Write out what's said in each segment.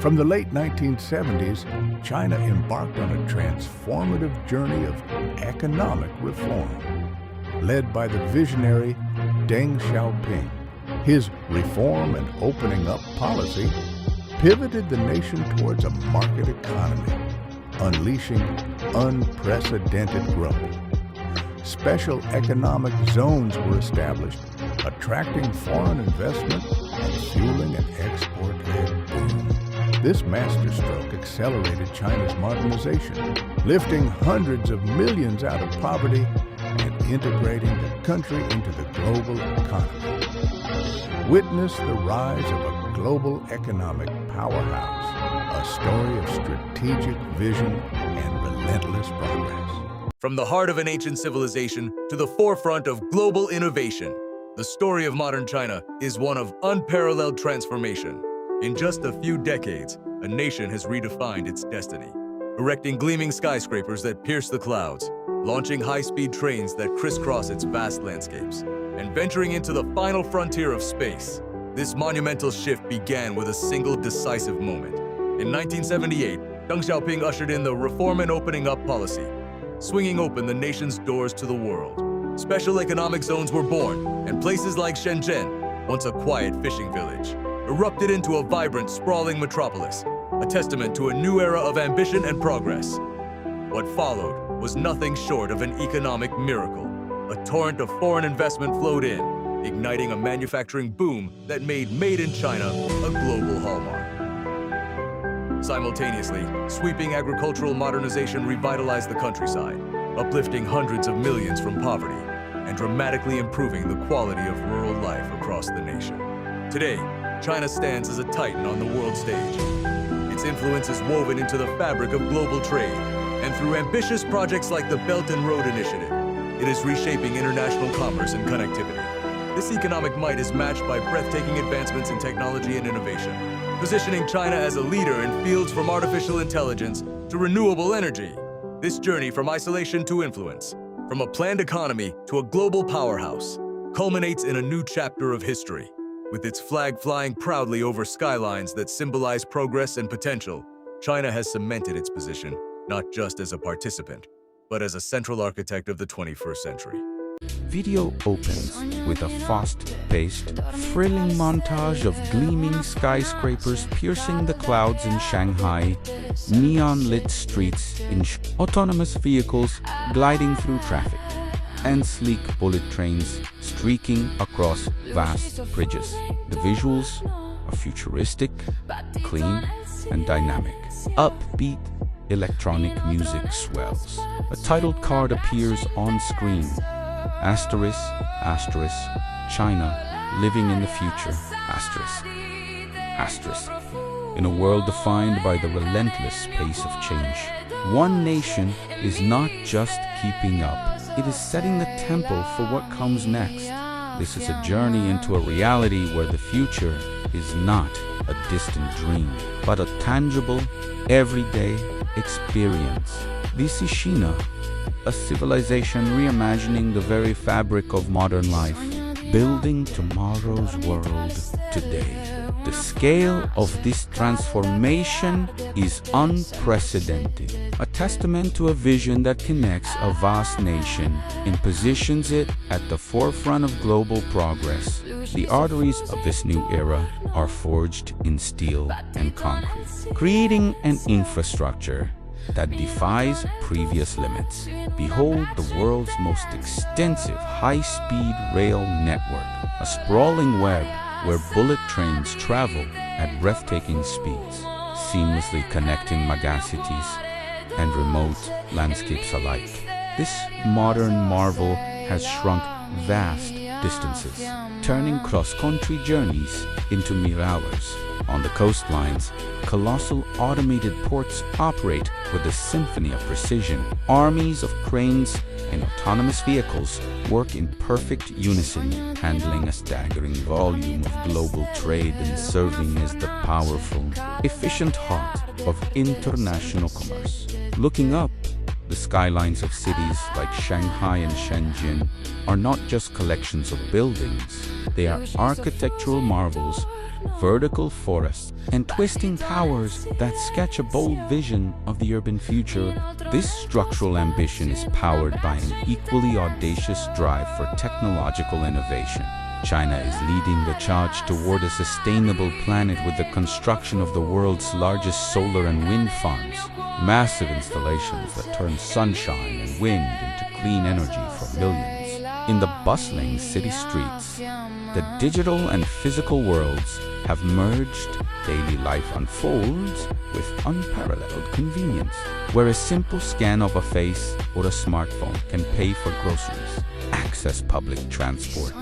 From the late 1970s, China embarked on a transformative journey of economic reform. Led by the visionary Deng Xiaoping, his reform and opening up policy pivoted the nation towards a market economy, unleashing unprecedented growth. Special economic zones were established, attracting foreign investment and fueling an export-led boom. This masterstroke accelerated China's modernization, lifting hundreds of millions out of poverty and integrating the country into the global economy. Witness the rise of a global economic powerhouse, a story of strategic vision and relentless progress. From the heart of an ancient civilization to the forefront of global innovation, the story of modern China is one of unparalleled transformation. In just a few decades, a nation has redefined its destiny, erecting gleaming skyscrapers that pierce the clouds, launching high-speed trains that crisscross its vast landscapes, and venturing into the final frontier of space. This monumental shift began with a single decisive moment. In 1978, Deng Xiaoping ushered in the Reform and Opening Up policy, swinging open the nation's doors to the world. Special economic zones were born, and places like Shenzhen, once a quiet fishing village, erupted into a vibrant, sprawling metropolis, a testament to a new era of ambition and progress. What followed was nothing short of an economic miracle. A torrent of foreign investment flowed in, igniting a manufacturing boom that made Made in China a global hallmark. Simultaneously, sweeping agricultural modernization revitalized the countryside, uplifting hundreds of millions from poverty and dramatically improving the quality of rural life across the nation. Today, China stands as a titan on the world stage. Its influence is woven into the fabric of global trade, and through ambitious projects like the Belt and Road Initiative, it is reshaping international commerce and connectivity. This economic might is matched by breathtaking advancements in technology and innovation, positioning China as a leader in fields from artificial intelligence to renewable energy. This journey from isolation to influence, from a planned economy to a global powerhouse, culminates in a new chapter of history. With its flag flying proudly over skylines that symbolize progress and potential, China has cemented its position not just as a participant, but as a central architect of the 21st century. Video opens with a fast-paced, thrilling montage of gleaming skyscrapers piercing the clouds in Shanghai, neon-lit streets in autonomous vehicles gliding through traffic, and sleek bullet trains streaking across vast bridges. The visuals are futuristic, clean, and dynamic. Upbeat electronic music swells. A title card appears on screen. Asterisk, asterisk, China, living in the future, asterisk, asterisk. In a world defined by the relentless pace of change, one nation is not just keeping up, it is setting the tempo for what comes next. This is a journey into a reality where the future is not a distant dream, but a tangible, everyday experience. This is China, a civilization reimagining the very fabric of modern life, building tomorrow's world today. The scale of this transformation is unprecedented, a testament to a vision that connects a vast nation and positions it at the forefront of global progress. The arteries of this new era are forged in steel and concrete, creating an infrastructure that defies previous limits. Behold the world's most extensive high-speed rail network, a sprawling web where bullet trains travel at breathtaking speeds, seamlessly connecting megacities and remote landscapes alike. This modern marvel has shrunk vast distances, turning cross-country journeys into mere hours. On the coastlines, colossal automated ports operate with a symphony of precision. Armies of cranes and autonomous vehicles work in perfect unison, handling a staggering volume of global trade and serving as the powerful, efficient heart of international commerce. Looking up, the skylines of cities like Shanghai and Shenzhen are not just collections of buildings, they are architectural marvels vertical forests, and twisting towers that sketch a bold vision of the urban future. This structural ambition is powered by an equally audacious drive for technological innovation. China is leading the charge toward a sustainable planet with the construction of the world's largest solar and wind farms, massive installations that turn sunshine and wind into clean energy for millions. In the bustling city streets, the digital and physical worlds have merged. Daily life unfolds with unparalleled convenience, where a simple scan of a face or a smartphone can pay for groceries, access public transport,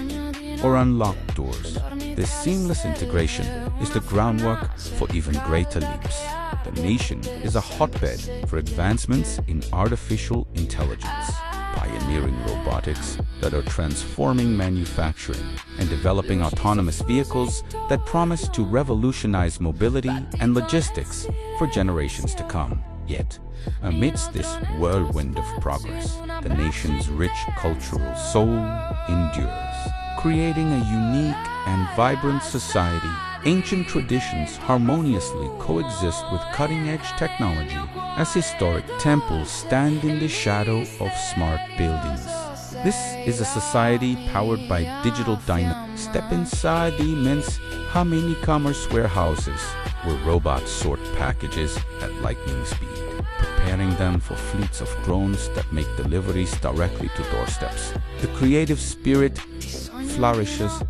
or unlock doors. This seamless integration is the groundwork for even greater leaps. The nation is a hotbed for advancements in artificial intelligence, pioneering robotics that are transforming manufacturing and developing autonomous vehicles that promise to revolutionize mobility and logistics for generations to come. Yet, amidst this whirlwind of progress, the nation's rich cultural soul endures, creating a unique and vibrant society. Ancient traditions harmoniously coexist with cutting-edge technology as historic temples stand in the shadow of smart buildings. This is a society powered by digital dynamo. Step inside the immense Hamini commerce warehouses, where robots sort packages at lightning speed, preparing them for fleets of drones that make deliveries directly to doorsteps. The creative spirit flourishes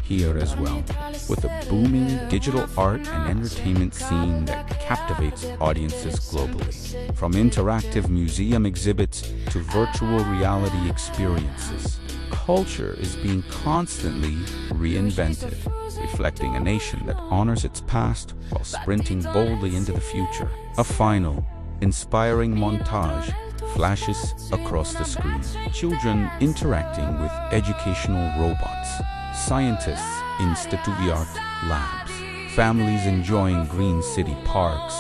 here as well, with a booming digital art and entertainment scene that captivates audiences globally. From interactive museum exhibits to virtual reality experiences, culture is being constantly reinvented, reflecting a nation that honors its past while sprinting boldly into the future. A final, inspiring montage flashes across the screen. Children interacting with educational robots, scientists in state-of-the-art labs, families enjoying green city parks,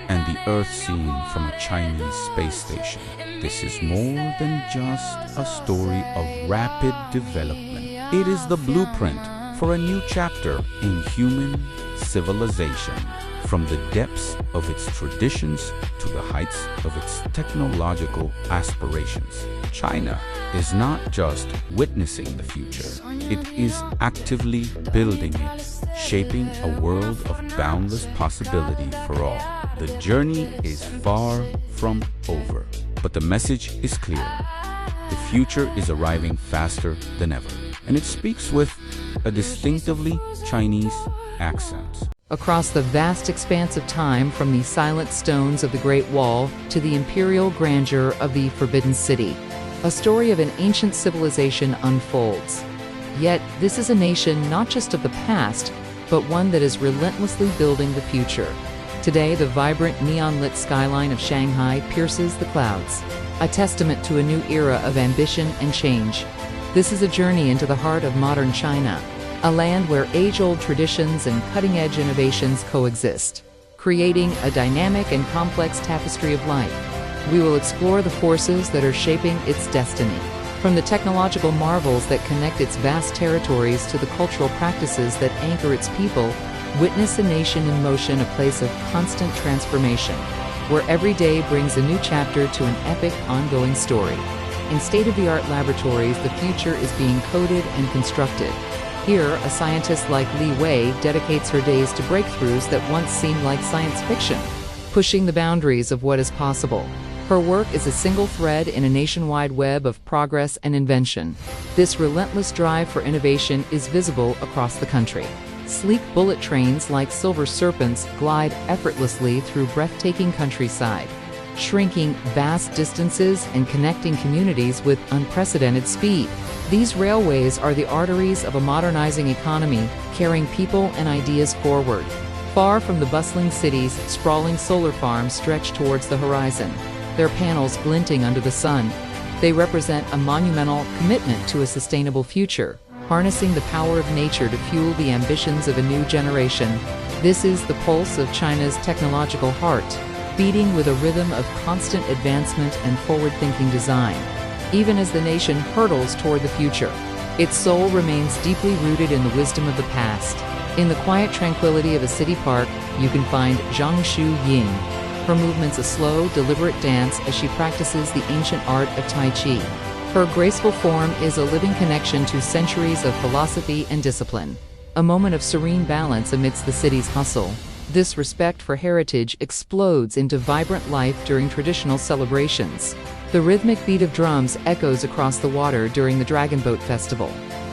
and the Earth seen from a Chinese space station. This is more than just a story of rapid development. It is the blueprint for a new chapter in human civilization. From the depths of its traditions to the heights of its technological aspirations, China is not just witnessing the future, it is actively building it, shaping a world of boundless possibility for all. The journey is far from over, but the message is clear. The future is arriving faster than ever, and it speaks with a distinctively Chinese accent. Across the vast expanse of time, from the silent stones of the Great Wall to the imperial grandeur of the Forbidden City, a story of an ancient civilization unfolds. Yet, this is a nation not just of the past, but one that is relentlessly building the future. Today, the vibrant neon-lit skyline of Shanghai pierces the clouds, a testament to a new era of ambition and change. This is a journey into the heart of modern China, a land where age-old traditions and cutting-edge innovations coexist, creating a dynamic and complex tapestry of life. We will explore the forces that are shaping its destiny, from the technological marvels that connect its vast territories to the cultural practices that anchor its people. Witness a nation in motion, a place of constant transformation, where every day brings a new chapter to an epic, ongoing story. In state-of-the-art laboratories, the future is being coded and constructed. Here, a scientist like Li Wei dedicates her days to breakthroughs that once seemed like science fiction, pushing the boundaries of what is possible. Her work is a single thread in a nationwide web of progress and invention. This relentless drive for innovation is visible across the country. Sleek bullet trains like silver serpents glide effortlessly through breathtaking countryside, shrinking vast distances and connecting communities with unprecedented speed. These railways are the arteries of a modernizing economy, carrying people and ideas forward. Far from the bustling cities, sprawling solar farms stretch towards the horizon, their panels glinting under the sun. They represent a monumental commitment to a sustainable future, harnessing the power of nature to fuel the ambitions of a new generation. This is the pulse of China's technological heart, beating with a rhythm of constant advancement and forward-thinking design. Even as the nation hurtles toward the future, its soul remains deeply rooted in the wisdom of the past, In the quiet tranquility of a city park, you can find Zhang Shu Ying. Her movement's a slow, deliberate dance as she practices the ancient art of Tai Chi. Her graceful form is a living connection to centuries of philosophy and discipline. A moment of serene balance amidst the city's hustle. This respect for heritage explodes into vibrant life during traditional celebrations. The rhythmic beat of drums echoes across the water during the Dragon Boat Festival.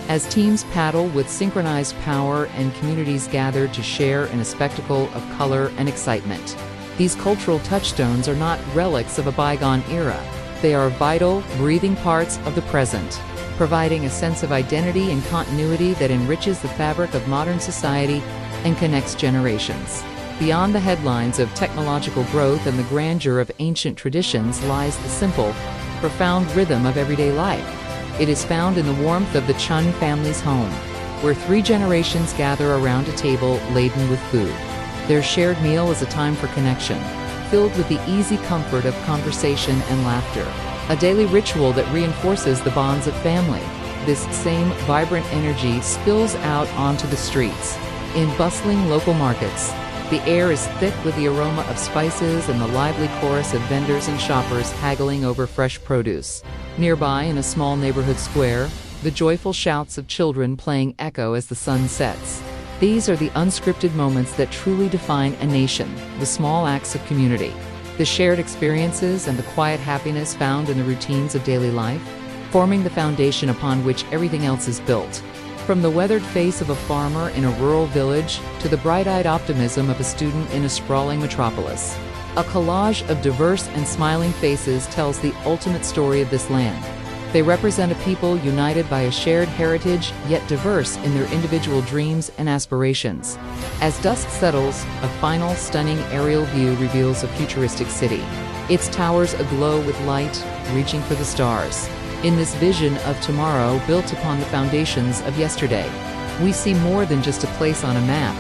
As teams paddle with synchronized power and communities gather to share in a spectacle of color and excitement. These cultural touchstones are not relics of a bygone era. They are vital, breathing parts of the present, providing a sense of identity and continuity that enriches the fabric of modern society and connects generations. Beyond the headlines of technological growth and the grandeur of ancient traditions lies the simple, profound rhythm of everyday life. It is found in the warmth of the Chun family's home, where 3 generations gather around a table laden with food. Their shared meal is a time for connection, filled with the easy comfort of conversation and laughter, a daily ritual that reinforces the bonds of family. This same vibrant energy spills out onto the streets. In bustling local markets, the air is thick with the aroma of spices and the lively chorus of vendors and shoppers haggling over fresh produce. Nearby, in a small neighborhood square, the joyful shouts of children playing echo as the sun sets. These are the unscripted moments that truly define a nation, the small acts of community, the shared experiences and the quiet happiness found in the routines of daily life, forming the foundation upon which everything else is built. From the weathered face of a farmer in a rural village to the bright-eyed optimism of a student in a sprawling metropolis, a collage of diverse and smiling faces tells the ultimate story of this land. They represent a people united by a shared heritage, yet diverse in their individual dreams and aspirations. As dusk settles, a final stunning aerial view reveals a futuristic city, its towers aglow with light, reaching for the stars. In this vision of tomorrow built upon the foundations of yesterday, we see more than just a place on a map.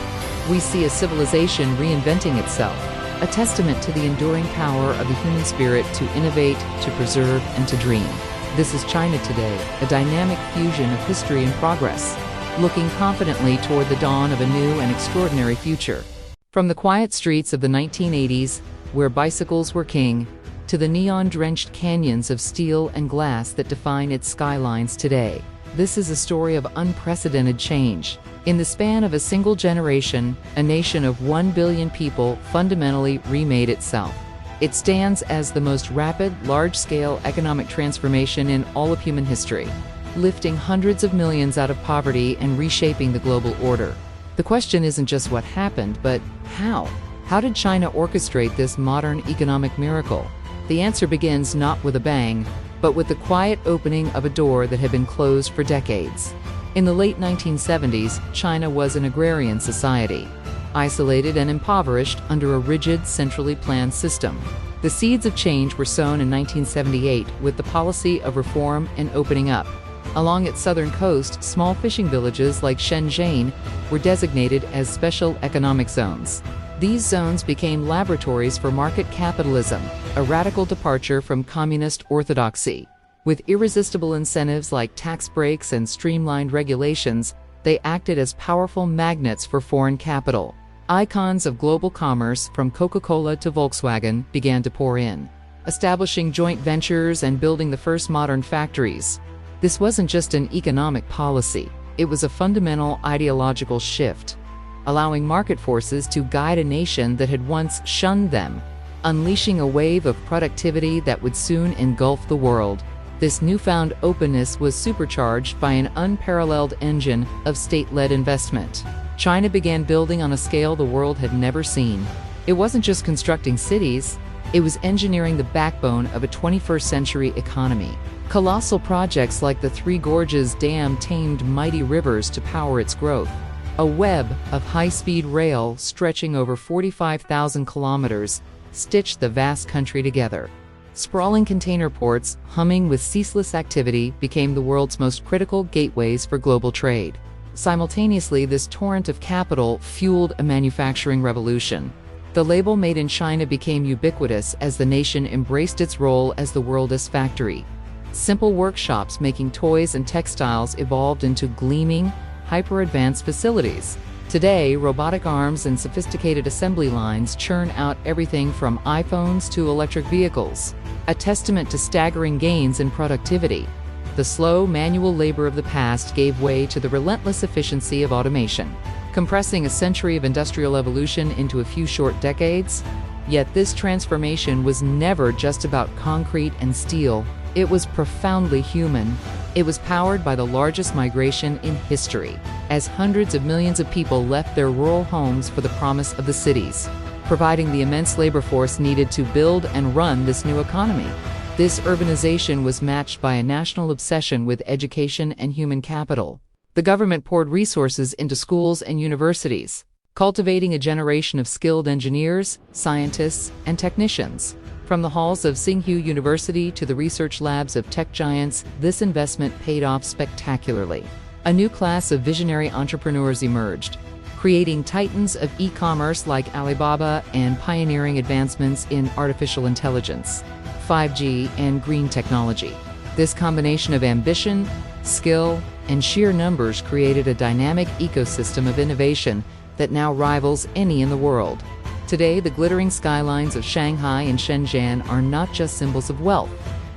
We see a civilization reinventing itself, a testament to the enduring power of the human spirit to innovate, to preserve, and to dream. This is China today, a dynamic fusion of history and progress, looking confidently toward the dawn of a new and extraordinary future. From the quiet streets of the 1980s, where bicycles were king, to the neon-drenched canyons of steel and glass that define its skylines today, this is a story of unprecedented change. In the span of a single generation, a nation of 1 billion people fundamentally remade itself. It stands as the most rapid, large-scale economic transformation in all of human history, lifting hundreds of millions out of poverty and reshaping the global order. The question isn't just what happened, but how? How did China orchestrate this modern economic miracle? The answer begins not with a bang, but with the quiet opening of a door that had been closed for decades. In the late 1970s, China was an agrarian society, isolated and impoverished under a rigid, centrally planned system. The seeds of change were sown in 1978 with the policy of reform and opening up. Along its southern coast, small fishing villages like Shenzhen were designated as special economic zones. These zones became laboratories for market capitalism, a radical departure from communist orthodoxy. With irresistible incentives like tax breaks and streamlined regulations, they acted as powerful magnets for foreign capital. Icons of global commerce, from Coca-Cola to Volkswagen, began to pour in, establishing joint ventures and building the first modern factories. This wasn't just an economic policy, it was a fundamental ideological shift, allowing market forces to guide a nation that had once shunned them, unleashing a wave of productivity that would soon engulf the world. This newfound openness was supercharged by an unparalleled engine of state-led investment. China began building on a scale the world had never seen. It wasn't just constructing cities, it was engineering the backbone of a 21st century economy. Colossal projects like the Three Gorges Dam tamed mighty rivers to power its growth. A web of high-speed rail stretching over 45,000 kilometers stitched the vast country together. Sprawling container ports, humming with ceaseless activity, became the world's most critical gateways for global trade. Simultaneously, this torrent of capital fueled a manufacturing revolution. The label "Made in China" became ubiquitous as the nation embraced its role as the world's factory. Simple workshops making toys and textiles evolved into gleaming, hyper-advanced facilities, Today, robotic arms and sophisticated assembly lines churn out everything from iPhones to electric vehicles, a testament to staggering gains in productivity. The slow, manual labor of the past gave way to the relentless efficiency of automation, compressing a century of industrial evolution into a few short decades. Yet this transformation was never just about concrete and steel. It was profoundly human. It was powered by the largest migration in history, as hundreds of millions of people left their rural homes for the promise of the cities, providing the immense labor force needed to build and run this new economy. This urbanization was matched by a national obsession with education and human capital. The government poured resources into schools and universities, cultivating a generation of skilled engineers, scientists, and technicians. From the halls of Tsinghua University to the research labs of tech giants, this investment paid off spectacularly. A new class of visionary entrepreneurs emerged, creating titans of e-commerce like Alibaba and pioneering advancements in artificial intelligence, 5G, and green technology. This combination of ambition, skill, and sheer numbers created a dynamic ecosystem of innovation that now rivals any in the world. Today, the glittering skylines of Shanghai and Shenzhen are not just symbols of wealth.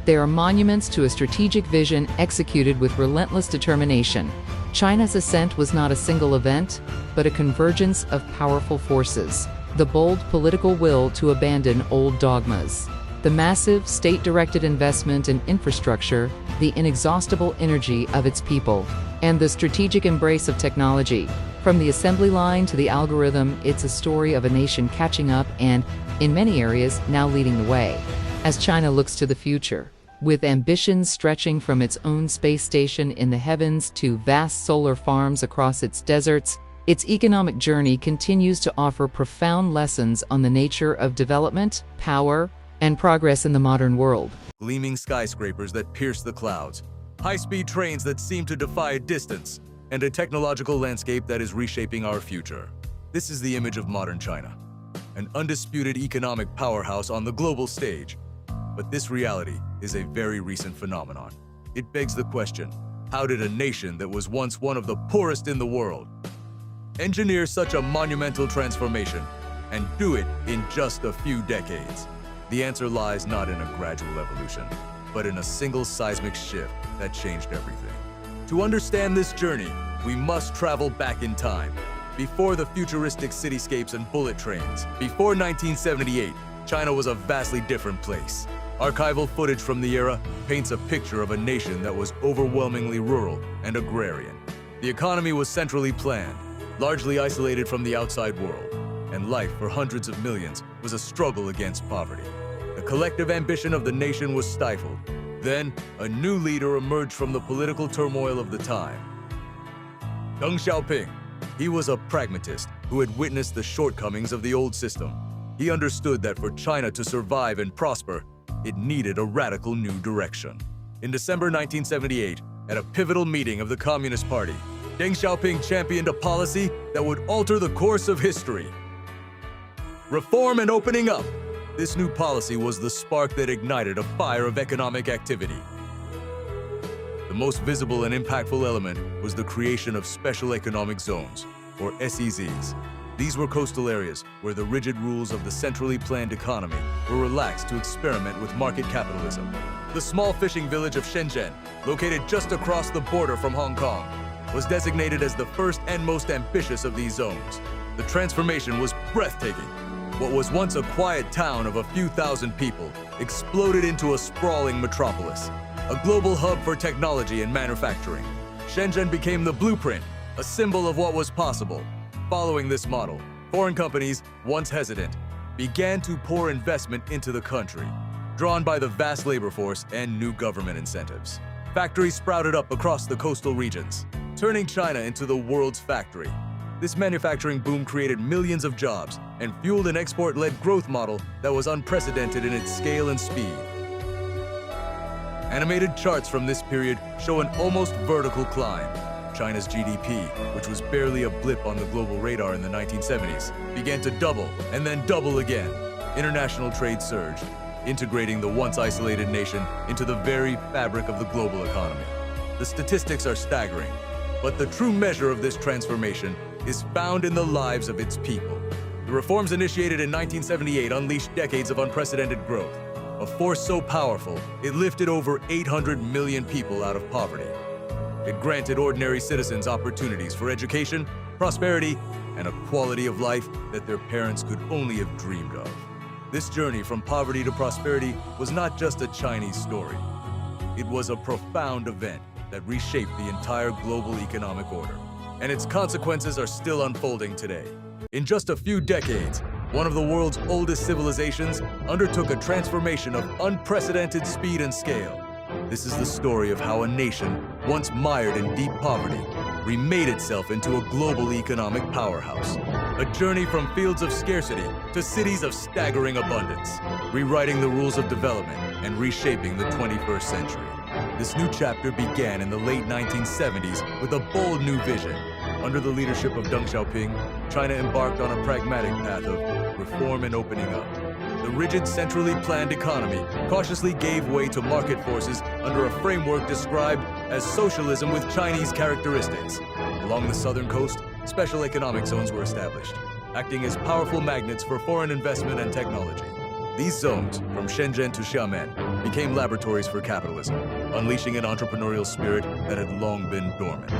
They are monuments to a strategic vision executed with relentless determination. China's ascent was not a single event, but a convergence of powerful forces. The bold political will to abandon old dogmas, the massive state-directed investment in infrastructure, the inexhaustible energy of its people, and the strategic embrace of technology. From the assembly line to the algorithm, it's a story of a nation catching up and, in many areas, now leading the way. As China looks to the future, with ambitions stretching from its own space station in the heavens to vast solar farms across its deserts, its economic journey continues to offer profound lessons on the nature of development, power, and progress in the modern world. Gleaming skyscrapers that pierce the clouds, high-speed trains that seem to defy distance, and a technological landscape that is reshaping our future. This is the image of modern China, an undisputed economic powerhouse on the global stage. But this reality is a very recent phenomenon. It begs the question, how did a nation that was once one of the poorest in the world engineer such a monumental transformation and do it in just a few decades? The answer lies not in a gradual evolution, but in a single seismic shift that changed everything. To understand this journey, we must travel back in time, before the futuristic cityscapes and bullet trains. Before 1978, China was a vastly different place. Archival footage from the era paints a picture of a nation that was overwhelmingly rural and agrarian. The economy was centrally planned, largely isolated from the outside world, and life for hundreds of millions was a struggle against poverty. The collective ambition of the nation was stifled. Then, a new leader emerged from the political turmoil of the time. Deng Xiaoping. He was a pragmatist who had witnessed the shortcomings of the old system. He understood that for China to survive and prosper, it needed a radical new direction. In December 1978, at a pivotal meeting of the Communist Party, Deng Xiaoping championed a policy that would alter the course of history. Reform and opening up. This new policy was the spark that ignited a fire of economic activity. The most visible and impactful element was the creation of Special Economic Zones, or SEZs. These were coastal areas where the rigid rules of the centrally planned economy were relaxed to experiment with market capitalism. The small fishing village of Shenzhen, located just across the border from Hong Kong, was designated as the first and most ambitious of these zones. The transformation was breathtaking. What was once a quiet town of a few thousand people exploded into a sprawling metropolis, a global hub for technology and manufacturing. Shenzhen became the blueprint, a symbol of what was possible. Following this model, foreign companies, once hesitant, began to pour investment into the country, drawn by the vast labor force and new government incentives. Factories sprouted up across the coastal regions, turning China into the world's factory. This manufacturing boom created millions of jobs and fueled an export-led growth model that was unprecedented in its scale and speed. Animated charts from this period show an almost vertical climb. China's GDP, which was barely a blip on the global radar in the 1970s, began to double and then double again. International trade surged, integrating the once isolated nation into the very fabric of the global economy. The statistics are staggering, but the true measure of this transformation is found in the lives of its people. The reforms initiated in 1978 unleashed decades of unprecedented growth, a force so powerful it lifted over 800 million people out of poverty. It granted ordinary citizens opportunities for education, prosperity, and a quality of life that their parents could only have dreamed of. This journey from poverty to prosperity was not just a Chinese story. It was a profound event that reshaped the entire global economic order, and its consequences are still unfolding today. In just a few decades, one of the world's oldest civilizations undertook a transformation of unprecedented speed and scale. This is the story of how a nation, once mired in deep poverty, remade itself into a global economic powerhouse. A journey from fields of scarcity to cities of staggering abundance, rewriting the rules of development and reshaping the 21st century. This new chapter began in the late 1970s with a bold new vision. Under the leadership of Deng Xiaoping, China embarked on a pragmatic path of reform and opening up. The rigid, centrally planned economy cautiously gave way to market forces under a framework described as socialism with Chinese characteristics. Along the southern coast, special economic zones were established, acting as powerful magnets for foreign investment and technology. These zones, from Shenzhen to Xiamen, became laboratories for capitalism, unleashing an entrepreneurial spirit that had long been dormant.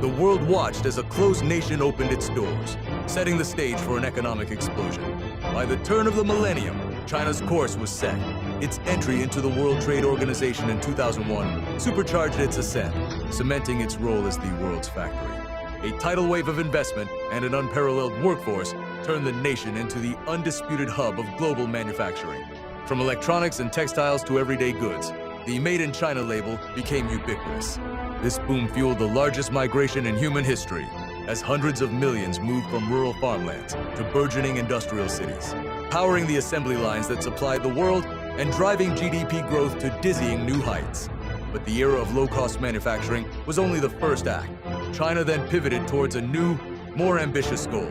The world watched as a closed nation opened its doors, setting the stage for an economic explosion. By the turn of the millennium, China's course was set. Its entry into the World Trade Organization in 2001 supercharged its ascent, cementing its role as the world's factory. A tidal wave of investment and an unparalleled workforce turned the nation into the undisputed hub of global manufacturing. From electronics and textiles to everyday goods, the Made in China label became ubiquitous. This boom fueled the largest migration in human history, as hundreds of millions moved from rural farmlands to burgeoning industrial cities, powering the assembly lines that supplied the world and driving GDP growth to dizzying new heights. But the era of low-cost manufacturing was only the first act. China then pivoted towards a new, more ambitious goal: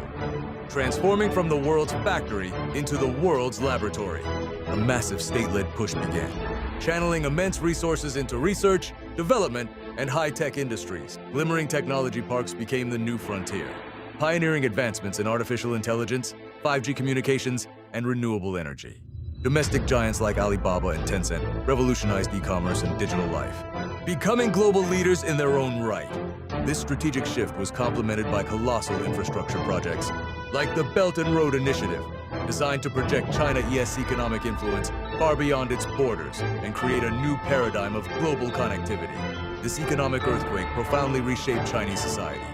transforming from the world's factory into the world's laboratory. A massive state-led push began, channeling immense resources into research, development, and high-tech industries. Glimmering technology parks became the new frontier, pioneering advancements in artificial intelligence, 5G communications, and renewable energy. Domestic giants like Alibaba and Tencent revolutionized e-commerce and digital life, becoming global leaders in their own right. This strategic shift was complemented by colossal infrastructure projects like the Belt and Road Initiative, designed to project China's economic influence far beyond its borders and create a new paradigm of global connectivity. This economic earthquake profoundly reshaped Chinese society.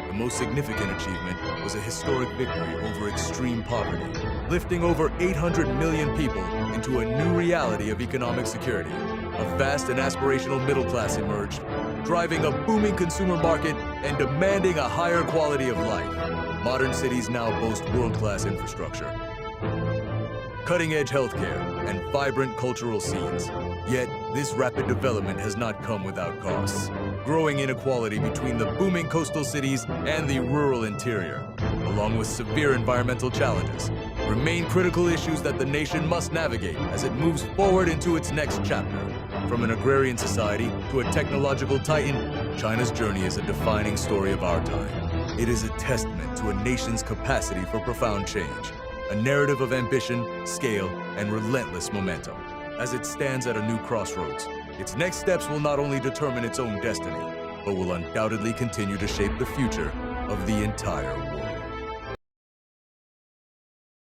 The most significant achievement was a historic victory over extreme poverty, lifting over 800 million people into a new reality of economic security. A vast and aspirational middle class emerged, driving a booming consumer market and demanding a higher quality of life. Modern cities now boast world-class infrastructure, cutting-edge healthcare, and vibrant cultural scenes. Yet, this rapid development has not come without costs. Growing inequality between the booming coastal cities and the rural interior, along with severe environmental challenges, remain critical issues that the nation must navigate as it moves forward into its next chapter. From an agrarian society to a technological titan, China's journey is a defining story of our time. It is a testament to a nation's capacity for profound change, a narrative of ambition, scale, and relentless momentum. As it stands at a new crossroads, its next steps will not only determine its own destiny, but will undoubtedly continue to shape the future of the entire world.